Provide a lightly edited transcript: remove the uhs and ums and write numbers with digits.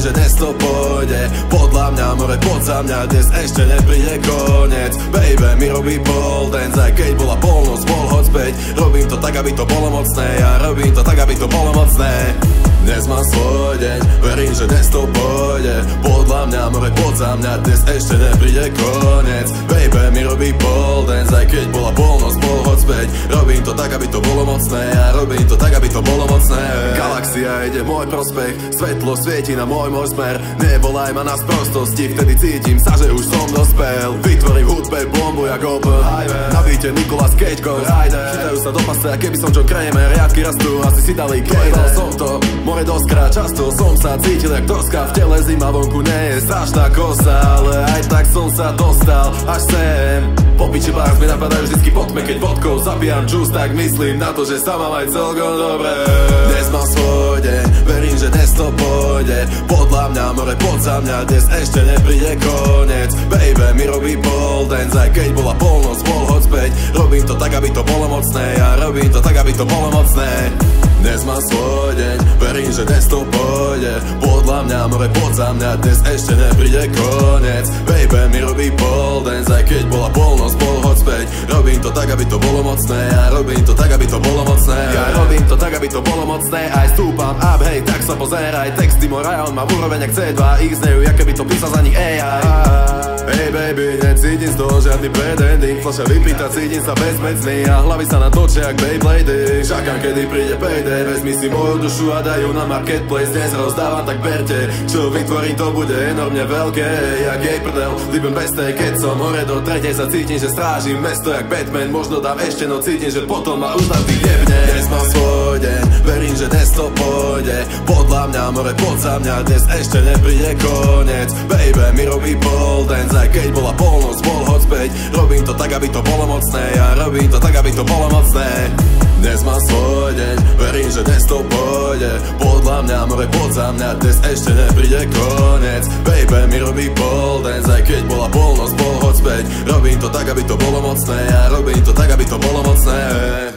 že dnes to pôjde. Podľa mňa more poď za mňa, dnes ešte nepríde koniec. Baby mi robí pole dance, aj keď bola polnoc, bol hoď späť. Robím to tak, aby to bolo mocné, ja robím to tak, aby to bolo mocné. Dnes mám svoj deň, verím, že dnes to pôjde. Podľa mňa more poď za mňa, dnes ešte nepríde koniec. Baby mi robí pole dance, aj keď bola polnoc, bol hoď späť. Robím to tak, aby to bolo mocné, ja robím to tak, aby to bolo mocné. Galaxia ide v môj prospech, svetlo svieti na môj smer. Nevolaj ma na sprostosti, vtedy cítim sa, že už som dospel. Vytvorím v hudbe bombu jak open highway. Na beate Nicolas Cage Ghost Rider. Chytajú sa do pase, a keby som John Kramer. Riadky rastú, asi si dali Povedal som to, more doskrát. Často som sa cítil jak doska. V tele zima, vonku nie je strašná kosa, ale aj tak som sa dostal až sem. Po piči bars mi napadajú vždycky po tme, keď vodkou zapijam juice, tak myslím na to, že sa mám aj celkom dobre. Dnes mám svoj deň, verím, že dnes to pôjde. Podľa mňa more poď za mňa, dnes ešte nepríde koniec. Baby mi robí pole dance, aj keď bola polnoc, bol hoď späť. Robím to tak, aby to bolo mocné, ja robím to tak, aby to bolo mocné. Dnes mám svoj deň, verím, že dnes to pôjde. Podľa mňa more poď za mňa, dnes ešte nepríde koniec. Baby mi robí pole dance, aj keď bola polnoc, bol hoď späť. Robím to tak, aby to bolo mocné, ja robím to tak, aby to bolo mocné. Ja robím to tak, aby to bolo mocné, aj stúpam up, hej, tak sa pozeraj. Texty Morajon má v úroveň jak C2X, nejú, jak keby to písal za nich AI. Hej baby, necítim z toho žiadny bad ending. Fľaša vypýta, cítim sa bezmecný a hlavy sa natočia jak Beyblady. Čakám, kedy príde payday, vezmi si moju dušu a dajú na marketplace. Dnes rozdávam, tak berte, čo vytvorím, to bude enormne veľké. Jak jej prdel, líbim bez tej, keď som hore do tretej sa cítim, že strážim mesto jak Batman. Možno dám ešte, no cítim, že potom ma už navždy jebne. Dnes mám svoj deň, verím, že dnes to pôjde. Podľa mňa more poď za mňa, dnes ešte nepríde koniec. Baby mi robí pole dance, aj keď bola polnoc, bol hoď späť. Robím to tak, aby to bolo mocné, ja robím to tak, aby to bolo mocné. Dnes mám svoj deň, verím, že dnes to pôjde. Podľa mňa more poď za mňa, dnes ešte nepríde koniec. Baby mi robí pole dance, aj keď bola polnoc, bol hoď späť. Robím to tak, aby to bolo mocné, ja robím to tak, aby to bolo mocné.